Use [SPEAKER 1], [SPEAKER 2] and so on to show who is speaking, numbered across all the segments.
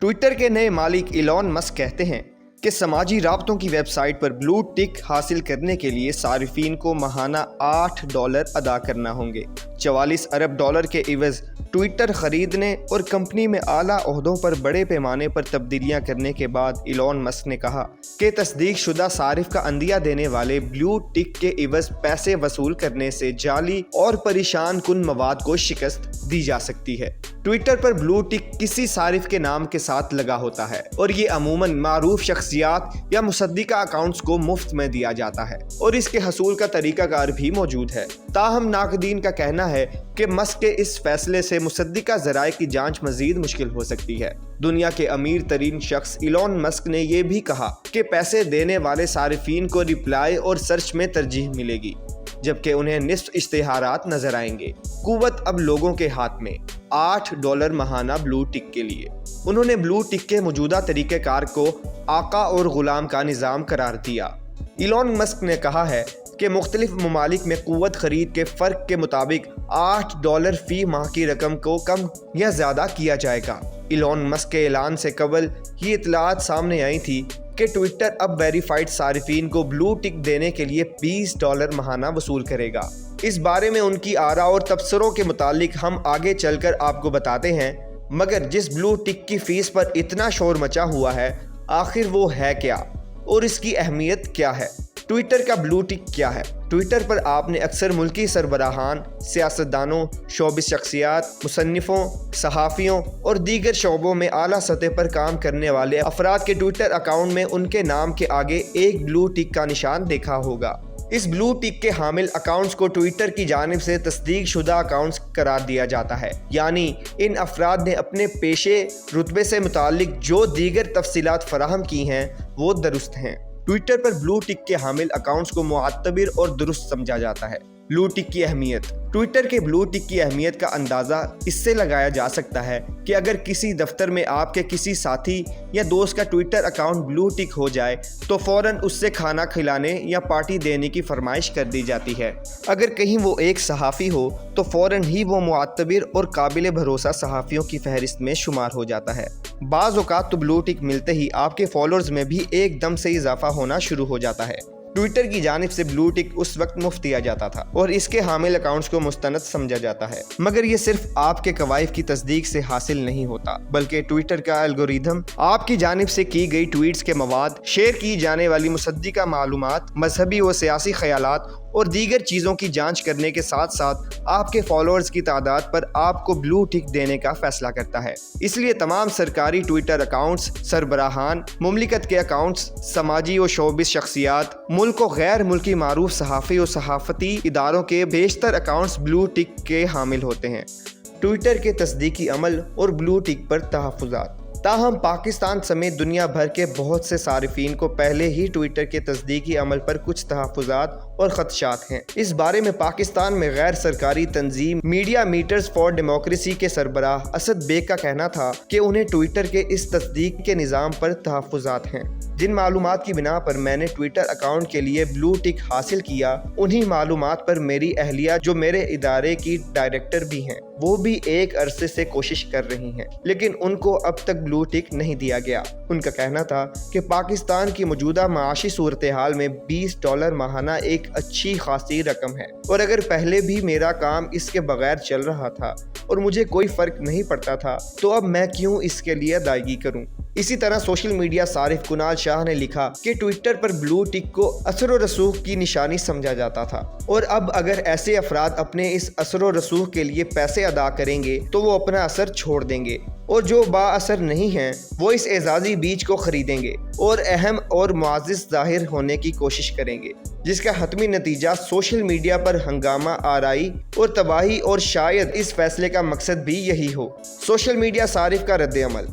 [SPEAKER 1] Twitter کے نئے مالک Elon Musk کہتے ہیں کہ سماجی رابطوں کی ویب سائٹ پر بلو ٹک حاصل کرنے کے لیے صارفین کو ماہانہ $8 ادا کرنا ہوں گے۔ 44 ارب ڈالر کے عوض ٹویٹر خریدنے اور کمپنی میں اعلیٰ عہدوں پر بڑے پیمانے پر تبدیلیاں کرنے کے بعد ایلون مسک نے کہا کہ تصدیق شدہ صارف کا عندیہ دینے والے بلو ٹک کے عوض پیسے وصول کرنے سے جعلی اور پریشان کن مواد کو شکست دی جا سکتی ہے۔ ٹویٹر پر بلو ٹک کسی صارف کے نام کے ساتھ لگا ہوتا ہے اور یہ عموماً معروف شخصیات یا مصدقہ اکاؤنٹس کو مفت میں دیا جاتا ہے اور اس کے حصول کا طریقہ کار بھی موجود ہے۔ تاہم ناقدین کا کہنا ہے کہ مسک کے اس فیصلے سے مصدقہ ذرائع کی جانچ مزید مشکل ہو سکتی ہے۔ دنیا کے امیر ترین شخص ایلون مسک نے یہ بھی کہا کہ پیسے دینے والے صارفین کو ریپلائی اور سرچ میں ترجیح ملے گی، جبکہ انہیں نصف اشتہارات نظر آئیں گے۔ قوت اب لوگوں کے ہاتھ میں، $8 ماہانہ بلو ٹک کے لیے۔ انہوں نے بلو ٹک کے موجودہ طریقہ کار کو آقا اور غلام کا نظام قرار دیا۔ ایلون مسک نے کہا ہے کہ مختلف ممالک میں قوت خرید کے فرق کے مطابق $8 فی ماہ کی رقم کو کم یا زیادہ کیا جائے گا۔ ایلون مسک کے اعلان سے قبل یہ اطلاعات سامنے آئی تھی کہ ٹویٹر اب ویریفائڈ صارفین کو بلو ٹک دینے کے لیے $20 ماہانہ وصول کرے گا۔ اس بارے میں ان کی آراء اور تبصروں کے متعلق ہم آگے چل کر آپ کو بتاتے ہیں، مگر جس بلو ٹک کی فیس پر اتنا شور مچا ہوا ہے، آخر وہ ہے کیا اور اس کی اہمیت کیا ہے؟ ٹویٹر کا بلو ٹک کیا ہے؟ ٹویٹر پر آپ نے اکثر ملکی سربراہان، سیاستدانوں، شعبی شخصیات، مصنفوں، صحافیوں اور دیگر شعبوں میں اعلیٰ سطح پر کام کرنے والے افراد کے ٹویٹر اکاؤنٹ میں ان کے نام کے آگے ایک بلو ٹک کا نشان دیکھا ہوگا۔ اس بلو ٹک کے حامل اکاؤنٹس کو ٹویٹر کی جانب سے تصدیق شدہ اکاؤنٹس قرار دیا جاتا ہے، یعنی ان افراد نے اپنے پیشے رتبے سے متعلق جو دیگر تفصیلات فراہم کی ہیں وہ درست ہیں۔ ٹویٹر پر بلو ٹک کے حامل اکاؤنٹس کو معتبر اور درست سمجھا جاتا ہے۔ بلو ٹک کی اہمیت۔ ٹویٹر کے بلو ٹک کی اہمیت کا اندازہ اس سے لگایا جا سکتا ہے کہ اگر کسی دفتر میں آپ کے کسی ساتھی یا دوست کا ٹویٹر اکاؤنٹ بلو ٹک ہو جائے تو فوراً اس سے کھانا کھلانے یا پارٹی دینے کی فرمائش کر دی جاتی ہے۔ اگر کہیں وہ ایک صحافی ہو تو فوراً ہی وہ معتبر اور قابل بھروسہ صحافیوں کی فہرست میں شمار ہو جاتا ہے۔ بعض اوقات تو بلو ٹک ملتے ہی آپ کے فالوورز میں بھی ایک دم سے اضافہ ہونا شروع ہو جاتا ہے۔ ٹویٹر کی جانب سے بلو ٹک اس وقت مفت دیا جاتا تھا اور اس کے حامل اکاؤنٹس کو مستند سمجھا جاتا ہے، مگر یہ صرف آپ کے کوائف کی تصدیق سے حاصل نہیں ہوتا، بلکہ ٹویٹر کا الگوریتھم آپ کی جانب سے کی گئی ٹویٹس کے مواد، شیئر کی جانے والی مصدقہ معلومات، مذہبی و سیاسی خیالات اور دیگر چیزوں کی جانچ کرنے کے ساتھ ساتھ آپ کے فالوورز کی تعداد پر آپ کو بلو ٹک دینے کا فیصلہ کرتا ہے۔ اس لیے تمام سرکاری ٹویٹر اکاؤنٹس، سربراہان مملکت کے اکاؤنٹس، سماجی و شعبی شخصیات، ملک و غیر ملکی معروف صحافی و صحافتی اداروں کے بیشتر اکاؤنٹس بلو ٹک کے حامل ہوتے ہیں۔ ٹویٹر کے تصدیقی عمل اور بلو ٹک پر تحفظات۔ تاہم پاکستان سمیت دنیا بھر کے بہت سے صارفین کو پہلے ہی ٹویٹر کے تصدیقی عمل پر کچھ تحفظات اور خدشات ہیں۔ اس بارے میں پاکستان میں غیر سرکاری تنظیم میڈیا میٹرز فار ڈیموکریسی کے سربراہ اسد بیگ کا کہنا تھا کہ انہیں ٹویٹر کے اس تصدیق کے نظام پر تحفظات ہیں۔ جن معلومات کی بنا پر میں نے ٹویٹر اکاؤنٹ کے لیے بلو ٹک حاصل کیا، انہی معلومات پر میری اہلیہ جو میرے ادارے کی ڈائریکٹر بھی ہیں، وہ بھی ایک عرصے سے کوشش کر رہی ہیں، لیکن ان کو اب تک بلو ٹک نہیں دیا گیا۔ ان کا کہنا تھا کہ پاکستان کی موجودہ معاشی صورتحال میں $20 ماہانہ ایک اچھی خاصی رقم ہے، اور اگر پہلے بھی میرا کام اس کے بغیر چل رہا تھا اور مجھے کوئی فرق نہیں پڑتا تھا تو اب میں کیوں اس کے لیے ادائیگی کروں۔ اسی طرح سوشل میڈیا صارف کنال شاہ نے لکھا کہ ٹویٹر پر بلو ٹک کو اثر و رسوخ کی نشانی سمجھا جاتا تھا، اور اب اگر ایسے افراد اپنے اس اثر و رسوخ کے لیے پیسے ادا کریں گے تو وہ اپنا اثر چھوڑ دیں گے، اور جو با اثر نہیں ہیں وہ اس اعزازی بیج کو خریدیں گے اور اہم اور معزز ظاہر ہونے کی کوشش کریں گے، جس کا حتمی نتیجہ سوشل میڈیا پر ہنگامہ آرائی اور تباہی، اور شاید اس فیصلے کا مقصد بھی یہی ہو۔ سوشل میڈیا صارف کا رد عمل۔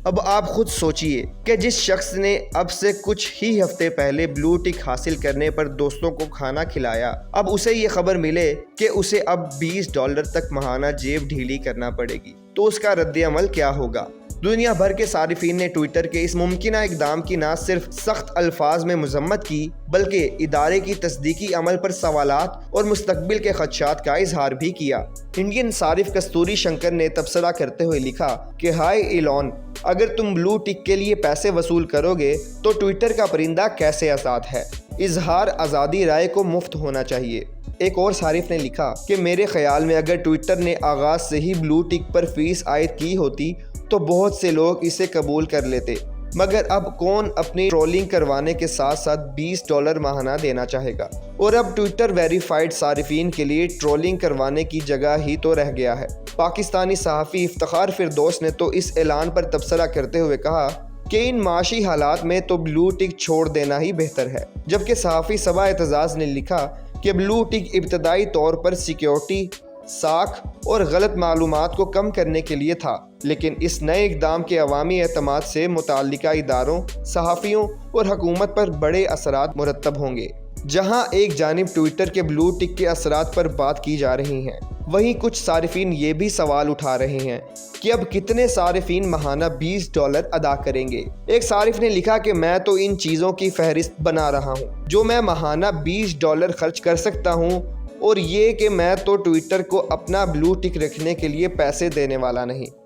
[SPEAKER 1] اب آپ خود سوچئے کہ جس شخص نے اب سے کچھ ہی ہفتے پہلے بلو ٹک حاصل کرنے پر دوستوں کو کھانا کھلایا، اب اسے یہ خبر ملے کہ اسے اب $20 تک ماہانہ جیب ڈھیلی کرنا پڑے گی، تو اس کا رد عمل کیا ہوگا؟ دنیا بھر کے صارفین نے ٹویٹر کے اس ممکنہ اقدام کی نہ صرف سخت الفاظ میں مذمت کی، بلکہ ادارے کی تصدیقی عمل پر سوالات اور مستقبل کے خدشات کا اظہار بھی کیا۔ انڈین صارف کستوری شنکر نے تبصرہ کرتے ہوئے لکھا کہ ہائے ایلون، اگر تم بلو ٹک کے لیے پیسے وصول کرو گے تو ٹویٹر کا پرندہ کیسے آزاد ہے؟ اظہار آزادی رائے کو مفت ہونا چاہیے۔ ایک اور صارف نے لکھا کہ میرے خیال میں اگر ٹویٹر نے آغاز سے ہی بلو ٹک پر فیس عائد کی ہوتی تو بہت سے لوگ اسے قبول کر لیتے، مگر اب کون اپنی ٹرولنگ کروانے کے ساتھ ساتھ $20 ماہانہ دینا چاہے گا؟ اور اب ٹویٹر ویریفائڈ صارفین کے لیے ٹرولنگ کروانے کی جگہ ہی تو رہ گیا ہے۔ پاکستانی صحافی افتخار فردوس نے تو اس اعلان پر تبصرہ کرتے ہوئے کہا کہ ان معاشی حالات میں تو بلو ٹک چھوڑ دینا ہی بہتر ہے، جبکہ صحافی صبا اعتزاز نے لکھا کہ بلو ٹک ابتدائی طور پر سیکیورٹی، ساکھ اور غلط معلومات کو کم کرنے کے لیے تھا، لیکن اس نئے اقدام کے عوامی اعتماد سے متعلقہ اداروں، صحافیوں اور حکومت پر بڑے اثرات مرتب ہوں گے۔ جہاں ایک جانب ٹویٹر کے بلو ٹک کے اثرات پر بات کی جا رہی ہیں، وہیں کچھ صارفین یہ بھی سوال اٹھا رہے ہیں کہ اب کتنے صارفین ماہانہ $20 ادا کریں گے۔ ایک صارف نے لکھا کہ میں تو ان چیزوں کی فہرست بنا رہا ہوں جو میں ماہانہ $20 خرچ کر سکتا ہوں، اور یہ کہ میں تو ٹویٹر کو اپنا بلو ٹک رکھنے کے لیے پیسے دینے والا نہیں۔